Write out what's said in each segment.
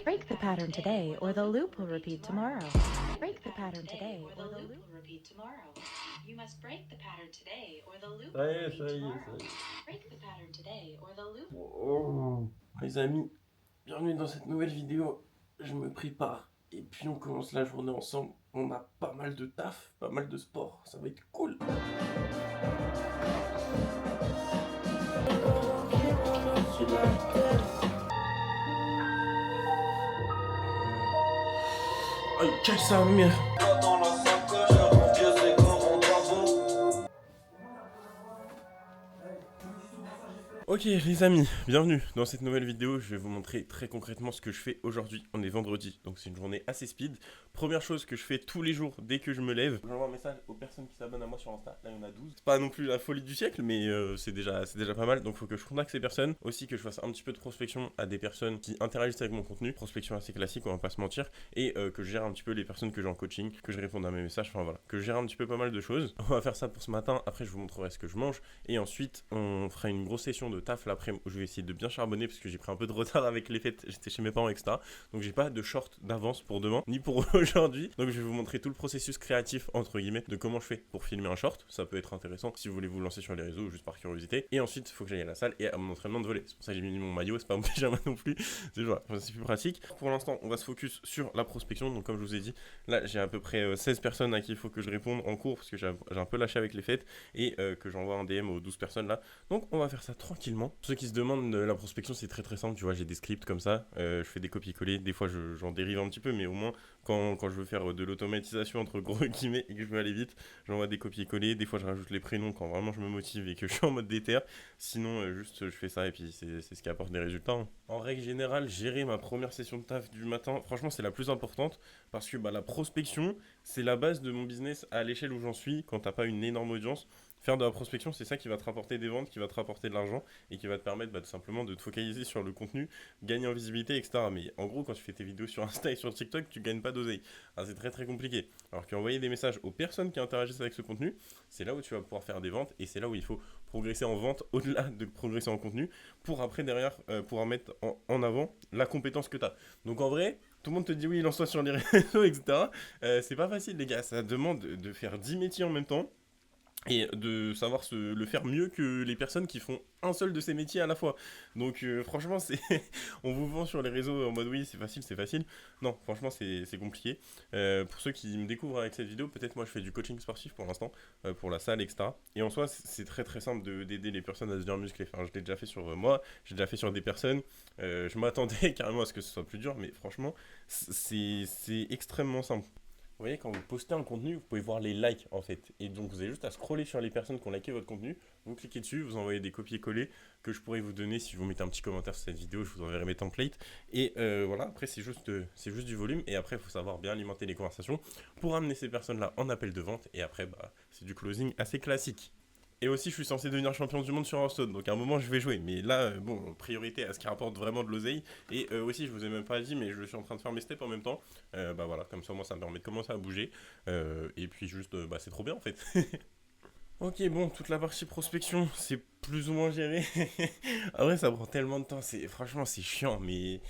Break the pattern today, or the loop will repeat tomorrow. Break the pattern today, or the loop will repeat tomorrow. You must break the pattern today, or the loop will repeat tomorrow. Break the pattern today, or the loop. Oh. Les amis, bienvenue dans cette nouvelle vidéo. Je me prépare et puis on commence la journée ensemble. On a pas mal de taf, pas mal de sport. Ça va être cool. Aïe, quelle sa mère. Ok les amis, bienvenue dans cette nouvelle vidéo. Je vais vous montrer très concrètement ce que je fais aujourd'hui. On est vendredi, donc c'est une journée assez speed. Première chose que je fais tous les jours dès que je me lève, j'envoie un message aux personnes qui s'abonnent à moi sur Insta. Là il y en a 12. C'est pas non plus la folie du siècle, mais c'est déjà pas mal. Donc il faut que je contacte ces personnes. Aussi que je fasse un petit peu de prospection à des personnes qui interagissent avec mon contenu. Prospection assez classique, on va pas se mentir. Et que je gère un petit peu les personnes que j'ai en coaching, que je réponde à mes messages, enfin voilà. Que je gère un petit peu pas mal de choses. On va faire ça pour ce matin. Après je vous montrerai ce que je mange. Et ensuite on fera une grosse session de taf l'après-midi où je vais essayer de bien charbonner parce que j'ai pris un peu de retard avec les fêtes, j'étais chez mes parents etc. Donc j'ai pas de short d'avance pour demain ni pour aujourd'hui. Donc je vais vous montrer tout le processus créatif entre guillemets de comment je fais pour filmer un short. Ça peut être intéressant si vous voulez vous lancer sur les réseaux ou juste par curiosité. Et ensuite il faut que j'aille à la salle et à mon entraînement de volley. C'est pour ça que j'ai mis mon maillot, c'est pas mon pyjama non plus. C'est plus pratique. Pour l'instant on va se focus sur la prospection. Donc comme je vous ai dit, là j'ai à peu près 16 personnes à qui il faut que je réponde en cours parce que j'ai un peu lâché avec les fêtes et que j'envoie un DM aux 12 personnes là. Donc on va faire ça tranquillement. Pour ceux qui se demandent, la prospection c'est très simple, tu vois, j'ai des scripts comme ça, je fais des copier-coller, des fois j'en dérive un petit peu, mais au moins quand je veux faire de l'automatisation entre gros guillemets et que je veux aller vite, j'envoie des copier-coller, des fois je rajoute les prénoms quand vraiment je me motive et que je suis en mode déter, sinon juste je fais ça et puis c'est ce qui apporte des résultats. Hein. En règle générale, gérer ma première session de taf du matin, franchement c'est la plus importante parce que la prospection c'est la base de mon business à l'échelle où j'en suis quand t'as pas une énorme audience. Faire de la prospection, c'est ça qui va te rapporter des ventes, qui va te rapporter de l'argent et qui va te permettre tout simplement de te focaliser sur le contenu, gagner en visibilité, etc. Mais en gros, quand tu fais tes vidéos sur Insta et sur TikTok, tu gagnes pas d'oseille. C'est très compliqué. Alors qu'envoyer des messages aux personnes qui interagissent avec ce contenu, c'est là où tu vas pouvoir faire des ventes et c'est là où il faut progresser en vente au-delà de progresser en contenu pour après derrière pouvoir mettre en avant la compétence que tu as. Donc en vrai, tout le monde te dit oui, lance-toi sur les réseaux, etc. C'est pas facile les gars, ça demande de faire 10 métiers en même temps et de savoir le faire mieux que les personnes qui font un seul de ces métiers à la fois. Donc franchement, on vous vend sur les réseaux en mode oui, c'est facile. Non, franchement, c'est compliqué. Pour ceux qui me découvrent avec cette vidéo, peut-être moi je fais du coaching sportif pour l'instant, pour la salle, etc. Et en soi, c'est très simple d'aider les personnes à se devenir musclées. Enfin, je l'ai déjà fait sur moi, j'ai déjà fait sur des personnes. Je m'attendais carrément à ce que ce soit plus dur, mais franchement, c'est extrêmement simple. Vous voyez, quand vous postez un contenu, vous pouvez voir les likes en fait. Et donc vous avez juste à scroller sur les personnes qui ont liké votre contenu, vous cliquez dessus, vous envoyez des copier-coller que je pourrais vous donner si vous mettez un petit commentaire sur cette vidéo, je vous enverrai mes templates. Et voilà, après c'est juste du volume. Et après, il faut savoir bien alimenter les conversations pour amener ces personnes-là en appel de vente. Et après, c'est du closing assez classique. Et aussi, je suis censé devenir champion du monde sur Hearthstone, donc à un moment je vais jouer. Mais là, priorité à ce qui rapporte vraiment de l'oseille. Et aussi, je vous ai même pas dit, mais je suis en train de faire mes steps en même temps. Voilà, comme ça, moi, ça me permet de commencer à bouger. Et puis juste, c'est trop bien en fait. Ok, bon, toute la partie prospection, c'est plus ou moins géré. Après, ça prend tellement de temps, franchement, c'est chiant, mais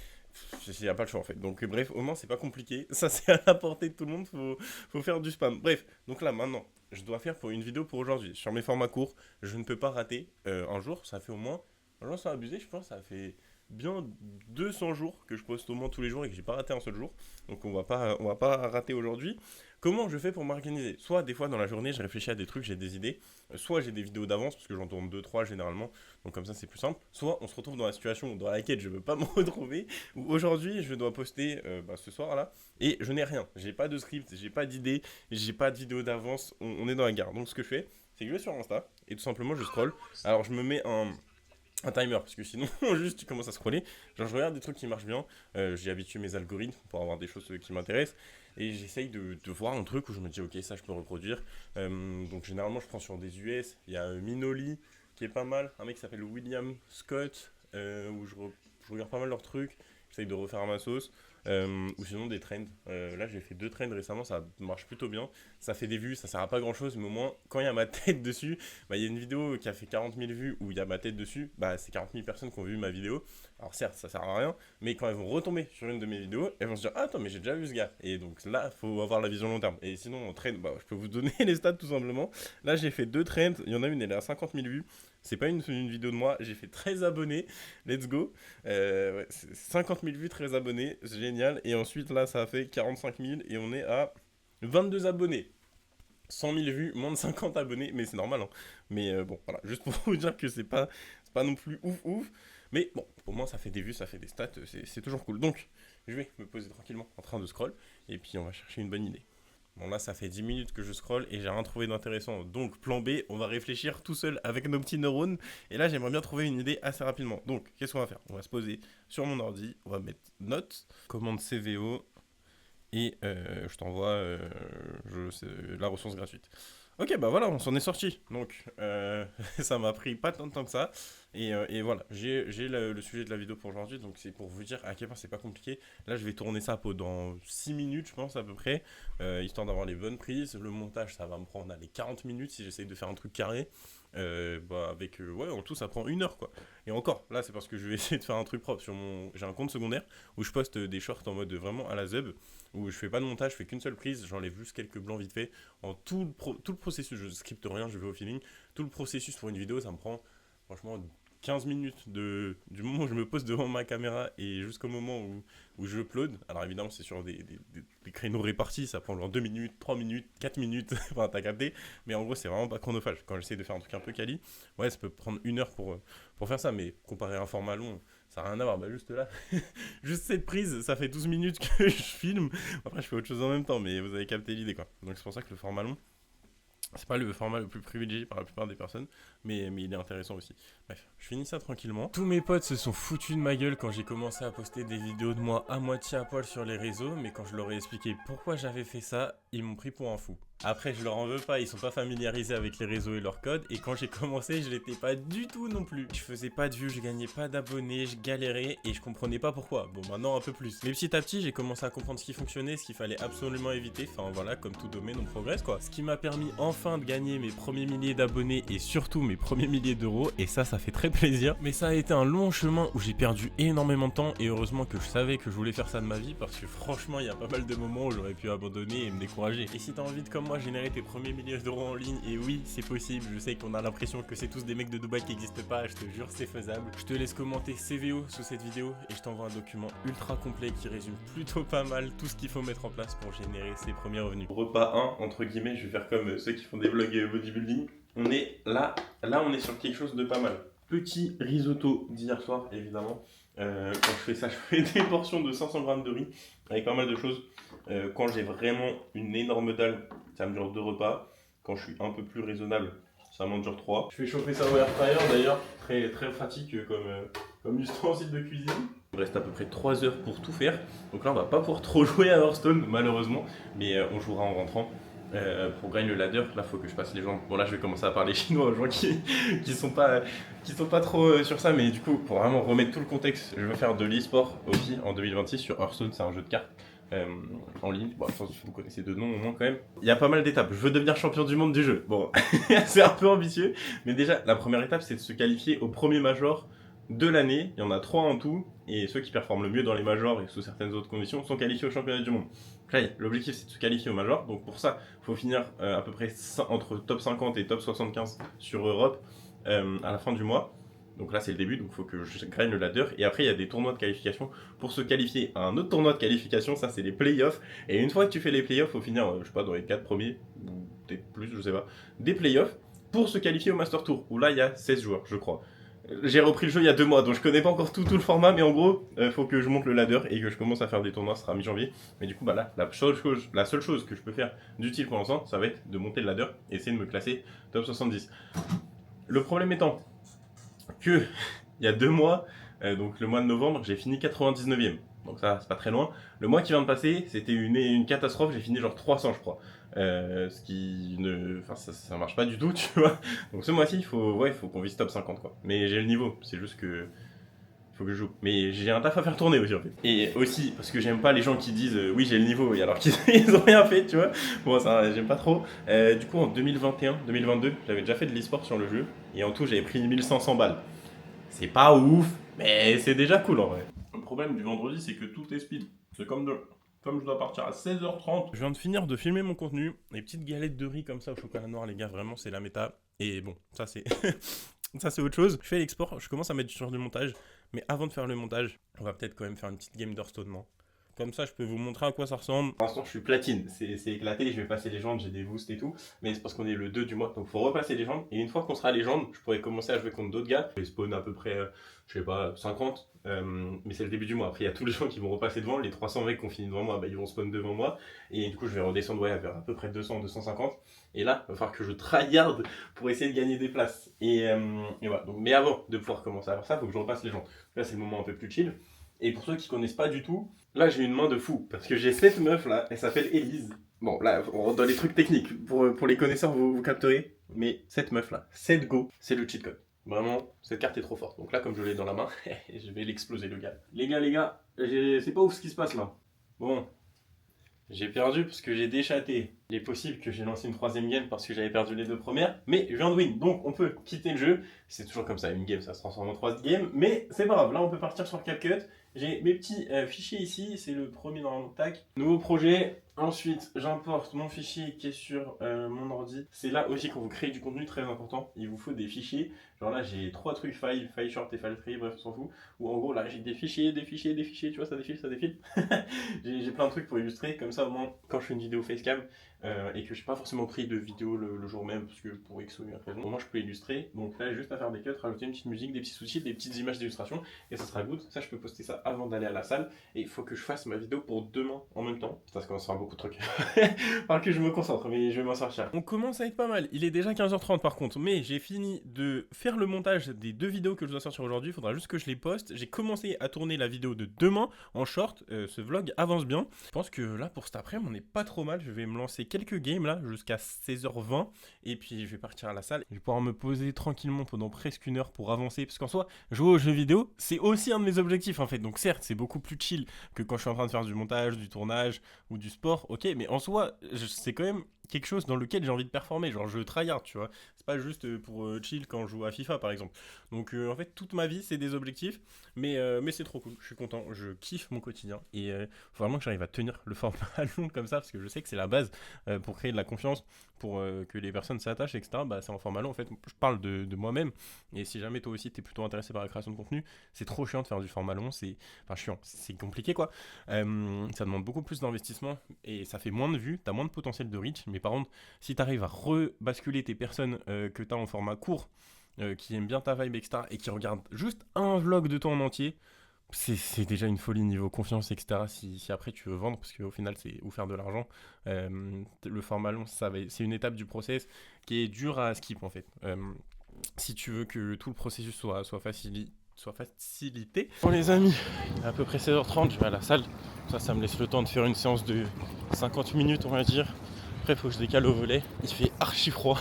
il n'y a pas le choix en fait. Donc, bref, au moins, c'est pas compliqué. Ça, c'est à la portée de tout le monde, faut faire du spam. Bref, donc là, maintenant, je dois faire pour une vidéo pour aujourd'hui. Sur mes formats courts, je ne peux pas rater un jour, ça fait au moins, franchement, ça a abusé, je pense, ça fait bien 200 jours que je poste au moins tous les jours et que j'ai pas raté un seul jour. Donc, on va pas rater aujourd'hui. Comment je fais pour m'organiser? Soit des fois dans la journée, je réfléchis à des trucs, j'ai des idées. Soit j'ai des vidéos d'avance, parce que j'en tourne 2-3 généralement. Donc comme ça, c'est plus simple. Soit on se retrouve dans la situation dans laquelle je ne veux pas me retrouver. Où aujourd'hui, je dois poster ce soir là. Et je n'ai rien. J'ai pas de script, j'ai pas d'idée, j'ai pas de vidéo d'avance. On est dans la gare. Donc ce que je fais, c'est que je vais sur Insta. Et tout simplement, je scroll. Alors je me mets un timer, parce que sinon, juste tu commences à scroller. Genre, je regarde des trucs qui marchent bien. J'ai habitué mes algorithmes pour avoir des choses qui m'intéressent. Et j'essaye de voir un truc où je me dis, ok, ça je peux reproduire. Donc, généralement, je prends sur des US. Il y a Minoli qui est pas mal. Un mec qui s'appelle William Scott, où je regarde pas mal leurs trucs. J'essaye de refaire à ma sauce. Ou sinon des trends. Là, j'ai fait 2 trends récemment, ça marche plutôt bien. Ça fait des vues, ça sert à pas grand chose, mais au moins, quand il y a ma tête dessus, il y a une vidéo qui a fait 40 000 vues où il y a ma tête dessus, c'est 40 000 personnes qui ont vu ma vidéo. Alors certes, ça sert à rien, mais quand elles vont retomber sur une de mes vidéos, elles vont se dire ah, attends, mais j'ai déjà vu ce gars. Et donc là, faut avoir la vision long terme. Et sinon, en trend, bah, je peux vous donner les stats tout simplement. Là, j'ai fait 2 trends. Il y en a une, elle est à 50 000 vues. C'est pas une vidéo de moi. J'ai fait 13 abonnés. Let's go. Ouais, 50 000 vues, 13 abonnés. C'est génial. Et ensuite, là, ça a fait 45 000 et on est à 22 abonnés. 100 000 vues, moins de 50 abonnés, mais c'est normal, hein. Mais bon, voilà, juste pour vous dire que c'est pas non plus ouf. Mais bon, au moins ça fait des vues, ça fait des stats, c'est toujours cool. Donc, je vais me poser tranquillement en train de scroll, et puis on va chercher une bonne idée. Bon là, ça fait 10 minutes que je scroll et j'ai rien trouvé d'intéressant. Donc, plan B, on va réfléchir tout seul avec nos petits neurones. Et là, j'aimerais bien trouver une idée assez rapidement. Donc, qu'est-ce qu'on va faire? On va se poser sur mon ordi, on va mettre notes, commande CVO, et je t'envoie la ressource gratuite. Ok, bah voilà, on s'en est sorti. Donc, ça m'a pris pas tant de temps que ça. Et voilà, j'ai le sujet de la vidéo pour aujourd'hui. Donc, c'est pour vous dire à quel point c'est pas compliqué. Là, je vais tourner ça dans 6 minutes, je pense, à peu près. Histoire d'avoir les bonnes prises. Le montage, ça va me prendre les 40 minutes si j'essaye de faire un truc carré. Ouais, en tout, ça prend 1 heure, quoi. Et encore, là, c'est parce que je vais essayer de faire un truc propre. J'ai un compte secondaire où je poste des shorts en mode vraiment à la zeb, où je fais pas de montage, je fais qu'une seule prise, j'enlève juste quelques blancs vite fait. En tout le processus, je scripte rien, je vais au feeling. Tout le processus pour une vidéo, ça me prend franchement 15 minutes du moment où je me pose devant ma caméra et jusqu'au moment où je upload. Alors évidemment, c'est sur des créneaux répartis, ça prend genre 2 minutes, 3 minutes, 4 minutes, enfin t'as capté. Mais en gros, c'est vraiment pas chronophage. Quand j'essaie de faire un truc un peu quali, ouais, ça peut prendre 1 heure pour faire ça, mais comparé à un format long, ça n'a rien à voir. Bah juste là, juste cette prise, ça fait 12 minutes que je filme. Après, je fais autre chose en même temps, mais vous avez capté l'idée, quoi. Donc c'est pour ça que le format long, c'est pas le format le plus privilégié par la plupart des personnes, mais il est intéressant aussi. Bref, je finis ça tranquillement. Tous mes potes se sont foutus de ma gueule quand j'ai commencé à poster des vidéos de moi à moitié à poil sur les réseaux, mais quand je leur ai expliqué pourquoi j'avais fait ça, ils m'ont pris pour un fou. Après, je leur en veux pas, ils sont pas familiarisés avec les réseaux et leurs codes, et quand j'ai commencé, je l'étais pas du tout non plus. Je faisais pas de vues, je gagnais pas d'abonnés, je galérais, et je comprenais pas pourquoi. Bon, maintenant un peu plus. Mais petit à petit, j'ai commencé à comprendre ce qui fonctionnait, ce qu'il fallait absolument éviter, enfin voilà, comme tout domaine, on progresse quoi. Ce qui m'a permis enfin de gagner mes premiers milliers d'abonnés, et surtout mes premiers milliers d'euros, et ça fait très plaisir. Mais ça a été un long chemin où j'ai perdu énormément de temps, et heureusement que je savais que je voulais faire ça de ma vie, parce que franchement, il y a pas mal de moments où j'aurais pu abandonner et me décourager. Et si t'as envie de, comme moi, générer tes premiers milliers d'euros en ligne, et oui, c'est possible, je sais qu'on a l'impression que c'est tous des mecs de Dubaï qui n'existent pas, je te jure, c'est faisable. Je te laisse commenter CVO sous cette vidéo, et je t'envoie un document ultra complet qui résume plutôt pas mal tout ce qu'il faut mettre en place pour générer ses premiers revenus. Repas 1, entre guillemets, je vais faire comme ceux qui font des vlogs bodybuilding. On est là on est sur quelque chose de pas mal. Petit risotto d'hier soir, évidemment. Quand je fais ça, je fais des portions de 500 grammes de riz avec pas mal de choses. Quand j'ai vraiment une énorme dalle, ça me dure 2 repas. Quand je suis un peu plus raisonnable, ça m'en dure 3. Je fais chauffer ça au air fryer d'ailleurs, très, très pratique comme ustensile de cuisine. Il me reste à peu près 3 heures pour tout faire. Donc là, on va pas pouvoir trop jouer à Hearthstone, malheureusement. Mais on jouera en rentrant. Pour gagner le ladder, là faut que je passe les gens. Bon là je vais commencer à parler chinois aux gens qui sont pas trop sur ça, mais du coup pour vraiment remettre tout le contexte, je veux faire de l'e-sport aussi en 2026 sur Hearthstone, c'est un jeu de cartes en ligne. Bon, je pense que vous connaissez de nom au moins quand même. Il y a pas mal d'étapes, je veux devenir champion du monde du jeu. Bon, c'est un peu ambitieux, mais déjà la première étape c'est de se qualifier au premier major de l'année. Il y en a 3 en tout, et ceux qui performent le mieux dans les majors et sous certaines autres conditions sont qualifiés au championnat du monde. Là, l'objectif c'est de se qualifier au major, donc pour ça il faut finir à peu près entre top 50 et top 75 sur Europe à la fin du mois. Donc là c'est le début, donc il faut que je gagne le ladder, et après il y a des tournois de qualification pour se qualifier à un autre tournoi de qualification, ça c'est les playoffs, et une fois que tu fais les playoffs, il faut finir je sais pas dans les 4 premiers, ou peut-être plus, je sais pas, des playoffs pour se qualifier au Master Tour, où là il y a 16 joueurs je crois. J'ai repris le jeu il y a 2 mois, donc je connais pas encore tout le format, mais en gros, faut que je monte le ladder et que je commence à faire des tournois, ce sera mi-janvier. Mais du coup, bah là, la seule chose que je peux faire d'utile pour l'instant, ça va être de monter le ladder et essayer de me classer top 70. Le problème étant que, il y a 2 mois, donc le mois de novembre, j'ai fini 99ème. Donc ça, c'est pas très loin. Le mois qui vient de passer, c'était une catastrophe, j'ai fini genre 300 je crois. Ce qui ne... Enfin, ça marche pas du tout, tu vois. Donc ce mois-ci, il faut qu'on vise top 50 quoi. Mais j'ai le niveau, c'est juste que... Il faut que je joue. Mais j'ai un taf à faire tourner aussi en fait. Et aussi, parce que j'aime pas les gens qui disent oui j'ai le niveau, et alors qu'ils ont rien fait, tu vois. Bon ça, j'aime pas trop. Du coup en 2021, 2022, j'avais déjà fait de l'e-sport sur le jeu. Et en tout, j'avais pris 1500 balles. C'est pas ouf, mais c'est déjà cool en vrai. Le problème du vendredi, c'est que tout est speed. C'est comme je dois partir à 16h30. Je viens de finir de filmer mon contenu. Les petites galettes de riz comme ça au chocolat noir, les gars, vraiment, c'est la méta. Et bon, ça c'est... ça c'est autre chose. Je fais l'export, je commence à mettre sur du montage. Mais avant de faire le montage, on va peut-être quand même faire une petite game d'Hearthstone, non ? Comme ça, je peux vous montrer à quoi ça ressemble. Pour l'instant, je suis platine. C'est éclaté. Je vais passer légende, j'ai des boosts et tout. Mais c'est parce qu'on est le 2 du mois. Donc, il faut repasser légende. Et une fois qu'on sera légende, je pourrais commencer à jouer contre d'autres gars. Je vais spawn à peu près, je sais pas, 50. Mais c'est le début du mois. Après, il y a tous les gens qui vont repasser devant. Les 300 mecs qui ont fini devant moi, bah, ils vont spawn devant moi. Et du coup, je vais redescendre vers à peu près 200, 250. Et là, il va falloir que je tryhard pour essayer de gagner des places. Et voilà. Donc, mais avant de pouvoir commencer à faire ça, il faut que je repasse légende. Là, c'est le moment un peu plus chill. Et pour ceux qui connaissent pas du tout, là j'ai une main de fou. Parce que j'ai cette meuf là, elle s'appelle Elise. Bon, là, on rentre dans les trucs techniques. Pour les connaisseurs, vous capterez. Mais cette meuf là, cette go, c'est le cheat code. Vraiment, cette carte est trop forte. Donc là, comme je l'ai dans la main, je vais l'exploser le gars. Les gars, c'est pas ouf ce qui se passe là. Bon, j'ai perdu parce que j'ai déchaté. Il est possible que j'ai lancé une troisième game parce que j'avais perdu les deux premières. Mais je viens de win, donc on peut quitter le jeu. C'est toujours comme ça, une game ça se transforme en 3 games. Mais c'est pas grave, là on peut partir sur CapCut. J'ai mes petits fichiers ici, c'est le premier dans mon tac. Nouveau projet. Ensuite, j'importe mon fichier qui est sur mon ordi. C'est là aussi quand vous créez du contenu très important. Il vous faut des fichiers. Genre là, j'ai 3 trucs file short et file free, bref, on s'en fout. Ou en gros, là, j'ai des fichiers, tu vois, ça défile. J'ai plein de trucs pour illustrer. Comme ça, au moins, quand je fais une vidéo facecam et que je n'ai pas forcément pris de vidéo le jour même, parce que pour X ou Y raison, au moins je peux illustrer. Donc là, j'ai juste à faire des cuts, rajouter une petite musique, des petits sous-titres, des petites images d'illustration. Et ça sera good. Ça, je peux poster ça avant d'aller à la salle. Et il faut que je fasse ma vidéo pour demain en même temps. Ça commence à faire beaucoup de trucs. Par que je me concentre, mais je vais m'en sortir. On commence à être pas mal. Il est déjà 15h30 par contre. Mais j'ai fini de faire le montage des 2 vidéos que je dois sortir aujourd'hui. Il faudra juste que je les poste. J'ai commencé à tourner la vidéo de demain en short. Ce vlog avance bien. Je pense que là, pour cet après-midi, on est pas trop mal. Je vais me lancer quelques games là, jusqu'à 16h20. Et puis, je vais partir à la salle. Je vais pouvoir me poser tranquillement pendant presque une heure pour avancer. Parce qu'en soi, jouer aux jeux vidéo, c'est aussi un de mes objectifs en fait. Donc certes, c'est beaucoup plus chill que quand je suis en train de faire du montage, du tournage ou du sport. Ok, mais en soi, c'est quand même quelque chose dans lequel j'ai envie de performer. Genre, je tryhard, tu vois. C'est pas juste pour chill quand je joue à FIFA, par exemple. Donc, en fait, toute ma vie, c'est des objectifs. Mais c'est trop cool. Je suis content. Je kiffe mon quotidien. Et faut vraiment que j'arrive à tenir le format long comme ça. Parce que je sais que c'est la base pour créer de la confiance, pour que les personnes s'attachent, etc. Bah, c'est en format long. En fait, je parle de moi-même. Et si jamais toi aussi, t'es plutôt intéressé par la création de contenu, c'est trop chiant de faire du format long. Enfin, chiant. C'est compliqué, quoi. Ça demande beaucoup plus d'investissement. Et ça fait moins de vues. T'as moins de potentiel de reach. Mais par contre, si tu arrives à rebasculer tes personnes que tu as en format court, qui aiment bien ta vibe, etc., et qui regardent juste un vlog de toi en entier, c'est déjà une folie niveau confiance, etc. Si après tu veux vendre, parce qu'au final, c'est ou faire de l'argent. Le format long, c'est une étape du process qui est dure à skip, en fait. Si tu veux que tout le processus soit facilité. Bon les amis, à peu près 16h30, je vais à la salle. Ça me laisse le temps de faire une séance de 50 minutes, on va dire. Après, il faut que je décale au volet. Il fait archi froid.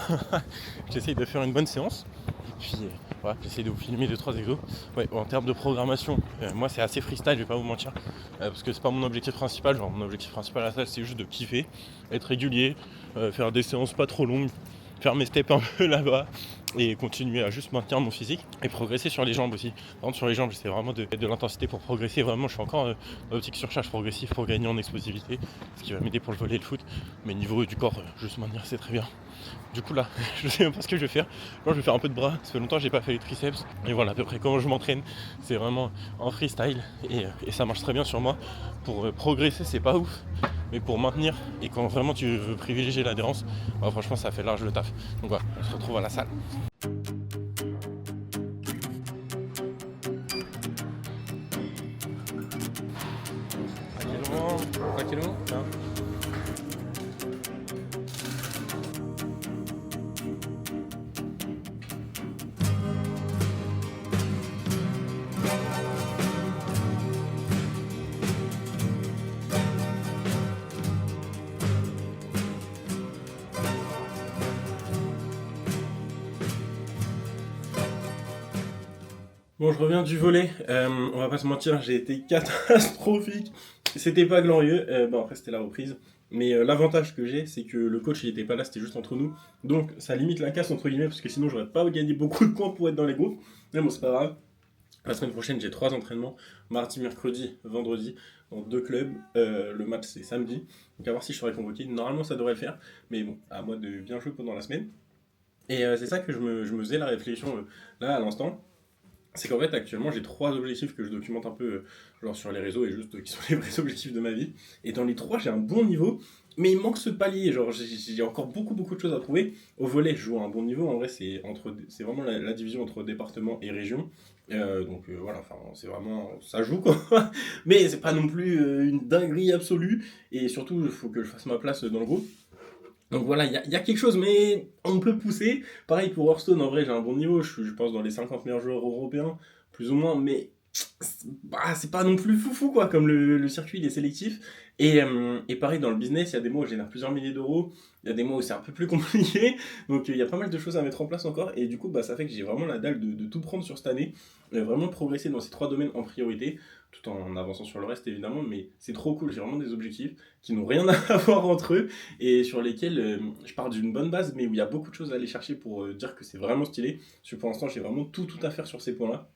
J'essaye de faire une bonne séance. Et puis, voilà, j'essaye de vous filmer 2-3 exos. Ouais, en termes de programmation, moi, c'est assez freestyle, je vais pas vous mentir. Parce que c'est pas mon objectif principal. Genre, mon objectif principal à la salle, c'est juste de kiffer, être régulier, faire des séances pas trop longues, faire mes steps un peu là-bas et continuer à juste maintenir mon physique et progresser sur les jambes aussi. Par contre, sur les jambes, j'essaie vraiment de mettre de l'intensité pour progresser. Vraiment, je suis encore dans l'optique surcharge progressive pour gagner en explosivité, ce qui va m'aider pour le volley et le foot. Mais niveau du corps, juste maintenir, c'est très bien. Du coup là, je sais même pas ce que je vais faire. Moi, je vais faire un peu de bras. Ça fait longtemps que j'ai pas fait les triceps. Et voilà à peu près comment je m'entraîne. C'est vraiment en freestyle et ça marche très bien sur moi. Pour progresser, c'est pas ouf. Mais pour maintenir, et quand vraiment tu veux privilégier l'adhérence, bah, franchement ça fait large le taf. Donc voilà, on se retrouve à la salle. Tranquillement, hein. Bon, je reviens du volley, on va pas se mentir, j'ai été catastrophique, c'était pas glorieux, bon après c'était la reprise, mais l'avantage que j'ai, c'est que le coach il était pas là, c'était juste entre nous, donc ça limite la casse entre guillemets, parce que sinon j'aurais pas gagné beaucoup de points pour être dans les groupes, mais bon c'est pas grave, La semaine prochaine, j'ai 3 entraînements, mardi, mercredi, vendredi, dans 2 clubs. Le match, c'est samedi. Donc, à voir si je serai convoqué. Normalement, ça devrait le faire. Mais bon, à moi de bien jouer pendant la semaine. Et c'est ça que je me faisais la réflexion là, à l'instant. C'est qu'en fait, actuellement, j'ai 3 objectifs que je documente un peu genre sur les réseaux et juste qui sont les vrais objectifs de ma vie. Et dans les 3, j'ai un bon niveau. Mais il manque ce palier, genre j'ai encore beaucoup de choses à trouver. Au volley, je joue à un bon niveau, en vrai c'est vraiment la division entre département et région. Voilà, enfin c'est vraiment, ça joue quoi. Mais c'est pas non plus une dinguerie absolue. Et surtout, il faut que je fasse ma place dans le groupe. Donc voilà, il y a quelque chose, mais on peut pousser. Pareil pour Hearthstone, en vrai j'ai un bon niveau, je pense dans les 50 meilleurs joueurs européens, plus ou moins, mais c'est pas non plus foufou quoi, comme le circuit il est sélectif. Et pareil dans le business, il y a des mois où je génère plusieurs milliers d'euros, il y a des mois où c'est un peu plus compliqué, donc il y a pas mal de choses à mettre en place encore, et du coup ça fait que j'ai vraiment la dalle de tout prendre sur cette année, vraiment progresser dans ces 3 domaines en priorité, tout en avançant sur le reste évidemment, mais c'est trop cool, j'ai vraiment des objectifs qui n'ont rien à voir entre eux, et sur lesquels je pars d'une bonne base, mais où il y a beaucoup de choses à aller chercher pour dire que c'est vraiment stylé, parce que pour l'instant j'ai vraiment tout à faire sur ces points-là.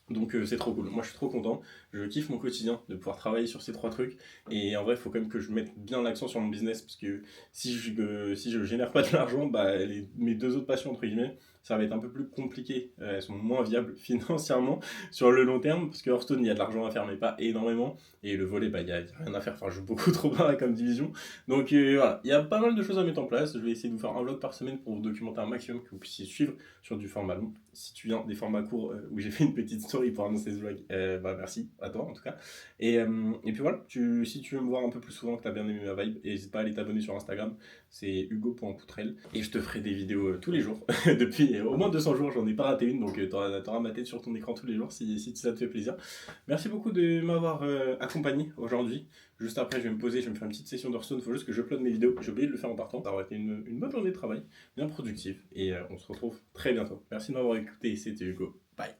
Donc c'est trop cool, moi je suis trop content, je kiffe mon quotidien de pouvoir travailler sur ces 3 trucs, et en vrai il faut quand même que je mette bien l'accent sur mon business, parce que si je génère pas de l'argent, mes 2 autres passions entre guillemets, ça va être un peu plus compliqué, elles sont moins viables financièrement sur le long terme, parce que Hearthstone il y a de l'argent à faire mais pas énormément, et le volley il y a rien à faire, enfin je joue beaucoup trop bas comme division, donc voilà, il y a pas mal de choses à mettre en place, je vais essayer de vous faire un vlog par semaine pour vous documenter un maximum, que vous puissiez suivre sur du format long. Si tu viens des formats courts où j'ai fait une petite story pour annoncer ce vlog, merci à toi en tout cas. Et puis voilà, si tu veux me voir un peu plus souvent, que tu as bien aimé ma vibe, n'hésite pas à aller t'abonner sur Instagram, c'est hugo.poutrel. Et je te ferai des vidéos tous les jours. Depuis au moins 200 jours, j'en ai pas raté une, donc tu auras ma tête sur ton écran tous les jours si ça te fait plaisir. Merci beaucoup de m'avoir accompagné aujourd'hui. Juste après, je vais me poser, je vais me faire une petite session d'Hearthstone, il faut juste que je upload mes vidéos. J'ai oublié de le faire en partant, ça aurait été une bonne journée de travail, bien productive. Et on se retrouve très bientôt. Merci de m'avoir écouté, c'était Hugo. Bye.